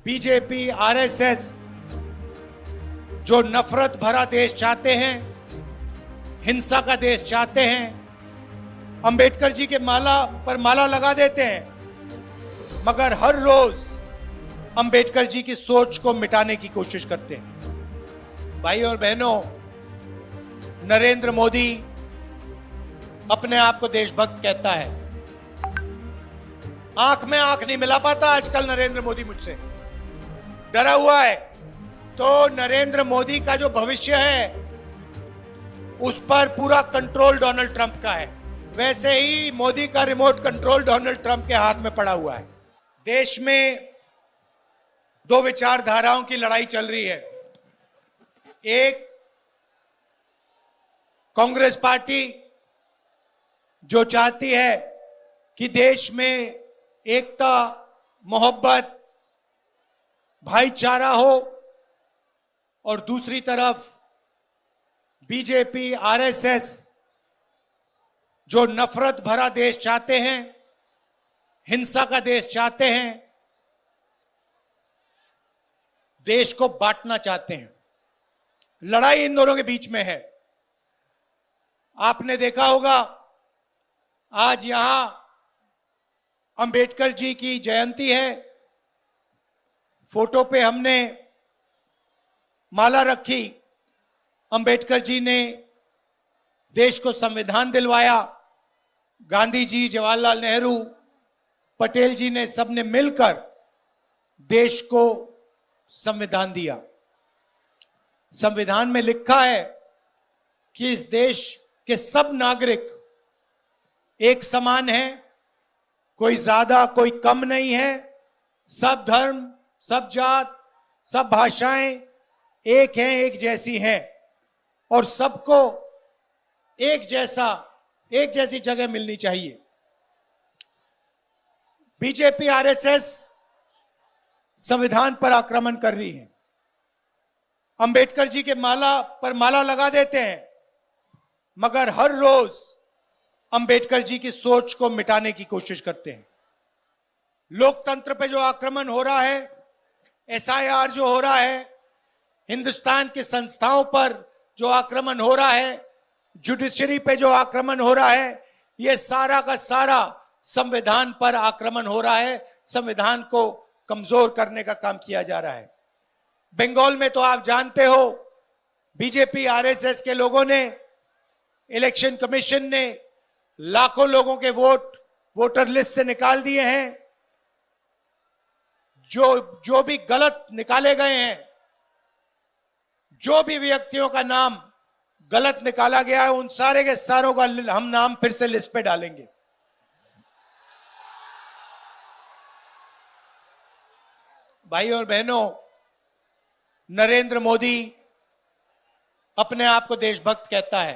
BJP, RSS जो नफरत भरा देश चाहते हैं, हिंसा का देश चाहते हैं, अंबेडकर जी के माला पर माला लगा देते हैं, मगर हर रोज अंबेडकर जी की सोच को मिटाने की कोशिश करते हैं। भाई और बहनों, नरेंद्र मोदी अपने आप को देशभक्त कहता है। आंख में आंख नहीं मिला पाता आजकल नरेंद्र मोदी मुझसे, डरा हुआ है। तो नरेंद्र मोदी का जो भविष्य है उस पर पूरा कंट्रोल डोनाल्ड ट्रंप का है। वैसे ही मोदी का रिमोट कंट्रोल डोनाल्ड ट्रंप के हाथ में पड़ा हुआ है। देश में दो विचारधाराओं की लड़ाई चल रही है। एक कांग्रेस पार्टी जो चाहती है कि देश में एकता, मोहब्बत, भाईचारा हो, और दूसरी तरफ बीजेपी, आरएसएस जो नफरत भरा देश चाहते हैं, हिंसा का देश चाहते हैं, देश को बांटना चाहते हैं। लड़ाई इन दोनों के बीच में है। आपने देखा होगा आज यहां अंबेडकर जी की जयंती है। फोटो पे हमने माला रखी। अंबेडकर जी ने देश को संविधान दिलवाया। गांधी जी, जवाहरलाल नेहरू, पटेल जी ने सबने मिलकर देश को संविधान दिया। संविधान में लिखा है कि इस देश के सब नागरिक एक समान हैं, कोई ज्यादा कोई कम नहीं है। सब धर्म, सब जात, सब भाषाएं एक हैं, एक जैसी हैं, और सबको एक जैसी जगह मिलनी चाहिए। बीजेपी, आरएसएस संविधान पर आक्रमण कर रही है। अंबेडकर जी के माला पर माला लगा देते हैं, मगर हर रोज अंबेडकर जी की सोच को मिटाने की कोशिश करते हैं। लोकतंत्र पे जो आक्रमण हो रहा है, एसआईआर जो हो रहा है, हिंदुस्तान की संस्थाओं पर जो आक्रमण हो रहा है, जुडिशरी पे जो आक्रमण हो रहा है, ये सारा का सारा संविधान पर आक्रमण हो रहा है। संविधान को कमजोर करने का काम किया जा रहा है। बंगाल में तो आप जानते हो, बीजेपी, आरएसएस के लोगों ने, इलेक्शन कमीशन ने लाखों लोगों के वोटर लिस्ट से निकाल दिए हैं। जो भी गलत निकाले गए हैं, जो भी व्यक्तियों का नाम गलत निकाला गया है, उन सारे के सारों का हम नाम फिर से लिस्ट पे डालेंगे। भाई और बहनों, नरेंद्र मोदी अपने आप को देशभक्त कहता है।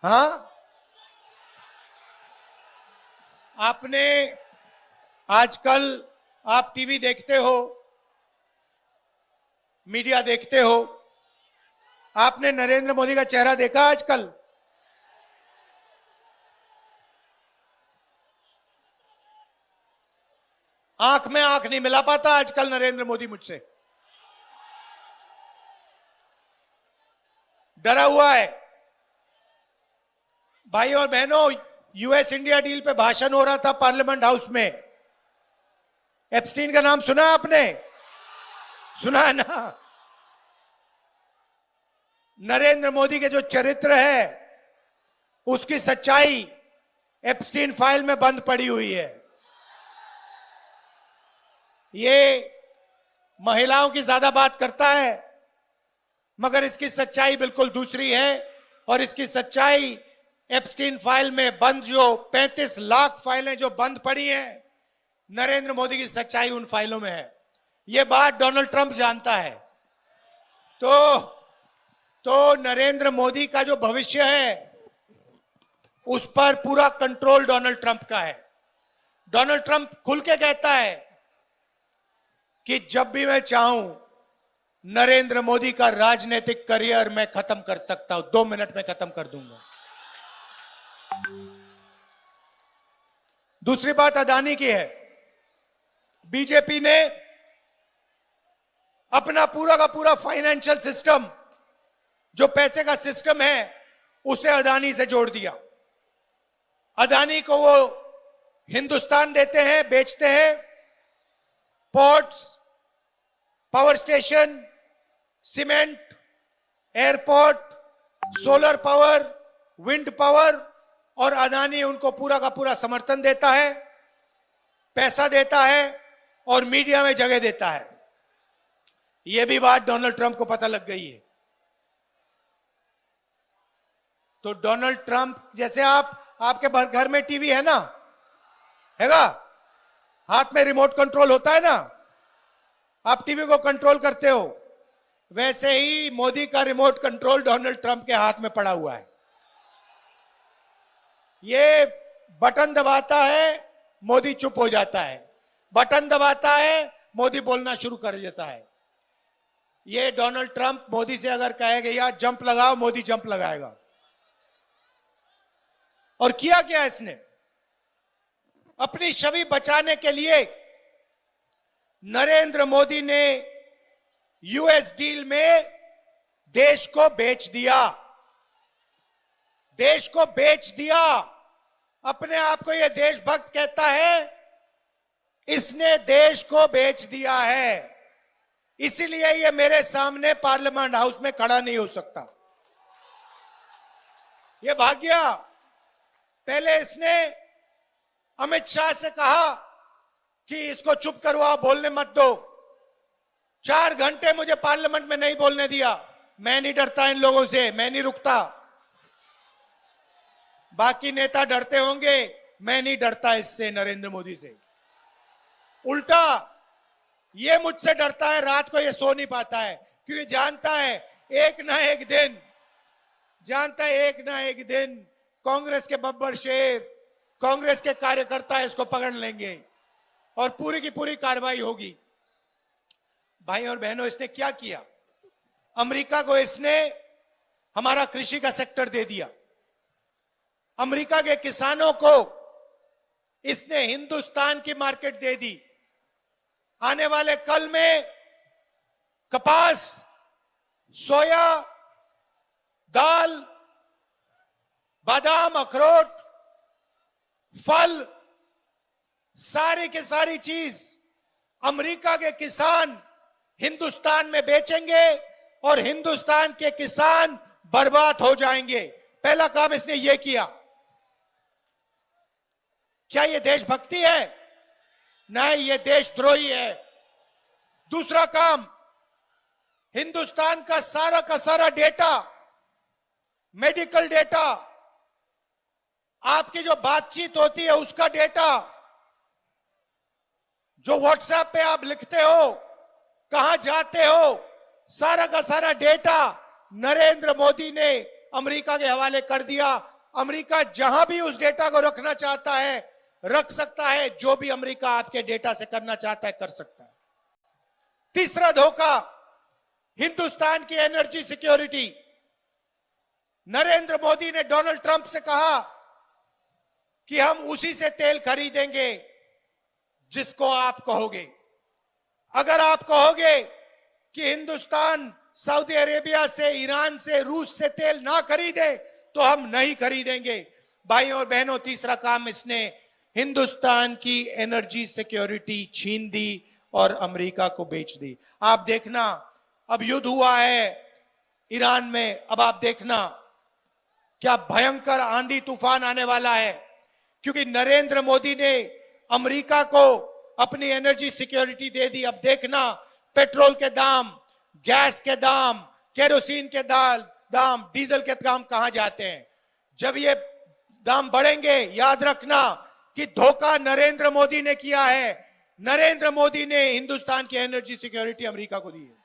हां, आपने आजकल आप टीवी देखते हो, मीडिया देखते हो, आपने नरेंद्र मोदी का चेहरा देखा आजकल? आंख में आंख नहीं मिला पाता आजकल नरेंद्र मोदी मुझसे, डरा हुआ है। भाई और बहनों, यूएस इंडिया डील पे भाषण हो रहा था पार्लियामेंट हाउस में। एप्स्टीन का नाम सुना आपने? सुना है ना? नरेंद्र मोदी के जो चरित्र है, उसकी सच्चाई एप्स्टीन फाइल में बंद पड़ी हुई है। ये महिलाओं की ज्यादा बात करता है, मगर इसकी सच्चाई बिल्कुल दूसरी है। और इसकी सच्चाई एप्स्टीन फाइल में बंद जो 35 लाख फाइलें जो बंद पड़ी हैं, नरेंद्र मोदी की सच्चाई उन फाइलों में है। यह बात डोनाल्ड ट्रंप जानता है। तो नरेंद्र मोदी का जो भविष्य है उस पर पूरा कंट्रोल डोनाल्ड ट्रंप का है। डोनाल्ड ट्रंप खुल के कहता है कि जब भी मैं चाहूं नरेंद्र मोदी का राजनीतिक करियर मैं खत्म कर सकता हूं, 2 मिनट में खत्म कर दूंगा। दूसरी बात अदानी की है। बीजेपी ने अपना पूरा का पूरा फाइनेंशियल सिस्टम, जो पैसे का सिस्टम है, उसे अदानी से जोड़ दिया। अदानी को वो हिंदुस्तान देते हैं, बेचते हैं, ports, power station, cement, airport, solar power, wind power, और अदानी उनको पूरा का पूरा समर्थन देता है, पैसा देता है और मीडिया में जगह देता है। यह भी बात डोनाल्ड ट्रंप को पता लग गई है। तो डोनाल्ड ट्रंप जैसे आपके घर में टीवी है ना, हैगा, हाथ में रिमोट कंट्रोल होता है ना, आप टीवी को कंट्रोल करते हो, वैसे ही मोदी का रिमोट कंट्रोल डोनाल्ड ट्रंप के हाथ में पड़ा हुआ है। ये बटन दबाता है, मोदी चुप हो जाता है, बटन दबाता है, मोदी बोलना शुरू कर देता है। ये डोनाल्ड ट्रंप मोदी से अगर कहेगा या जंप लगाओ, मोदी जंप लगाएगा। और किया क्या इसने? अपनी छवि बचाने के लिए नरेंद्र मोदी ने यूएस डील में देश को बेच दिया, देश को बेच दिया। अपने आप को यह देशभक्त कहता है, इसने देश को बेच दिया है, इसीलिए यह मेरे सामने पार्लियामेंट हाउस में खड़ा नहीं हो सकता। यह भाग गया। पहले इसने अमित शाह से कहा कि इसको चुप करवाओ, बोलने मत दो। 4 घंटे मुझे पार्लियामेंट में नहीं बोलने दिया। मैं नहीं डरता इन लोगों से, मैं नहीं रुकता। बाकी नेता डरते होंगे, मैं नहीं डरता इससे, नरेंद्र मोदी से। उल्टा ये मुझसे डरता है, रात को ये सो नहीं पाता है, क्योंकि जानता है एक ना एक दिन, जानता है एक ना एक दिन कांग्रेस के बब्बर शेर, कांग्रेस के कार्यकर्ता इसको पकड़ लेंगे और पूरी की पूरी कार्रवाई होगी। भाई और बहनों, इसने क्या किया? अमेरिका को इसने हमारा कृषि का सेक्टर दे दिया। अमेरिका के किसानों को इसने हिंदुस्तान की मार्केट दे दी। आने वाले कल में कपास, सोया, दाल, बादाम, अखरोट, फल, सारी की सारी चीज अमेरिका के किसान हिंदुस्तान में बेचेंगे और हिंदुस्तान के किसान बर्बाद हो जाएंगे। पहला काम इसने यह किया। क्या यह देशभक्ति है? नहीं, यह देशद्रोही है। दूसरा काम, हिंदुस्तान का सारा डेटा, मेडिकल डेटा, आपकी जो बातचीत होती है उसका डेटा, जो व्हाट्सएप पे आप लिखते हो, कहां जाते हो, सारा का सारा डेटा नरेंद्र मोदी ने अमेरिका के हवाले कर दिया। अमेरिका जहां भी उस डेटा को रखना चाहता है रख सकता है, जो भी अमेरिका आपके डेटा से करना चाहता है कर सकता है। तीसरा धोखा, हिंदुस्तान की एनर्जी सिक्योरिटी। नरेंद्र मोदी ने डोनाल्ड ट्रंप से कहा कि हम उसी से तेल खरीदेंगे जिसको आप कहोगे। अगर आप कहोगे कि हिंदुस्तान सऊदी अरेबिया से, ईरान से, रूस से तेल ना खरीदे तो हम नहीं खरीदेंगे। भाई और बहनों, तीसरा काम, इसने हिंदुस्तान की एनर्जी सिक्योरिटी छीन दी और अमेरिका को बेच दी। आप देखना, अब युद्ध हुआ है ईरान में, अब आप देखना क्या भयंकर आंधी तूफान आने वाला है, क्योंकि नरेंद्र मोदी ने अमेरिका को अपनी एनर्जी सिक्योरिटी दे दी। अब देखना पेट्रोल के दाम, गैस के दाम, केरोसिन के दाम, डीजल के दाम कहां जाते हैं। जब ये दाम बढ़ेंगे, याद रखना कि धोखा नरेंद्र मोदी ने किया है। नरेंद्र मोदी ने हिंदुस्तान की एनर्जी सिक्योरिटी अमेरिका को दी है।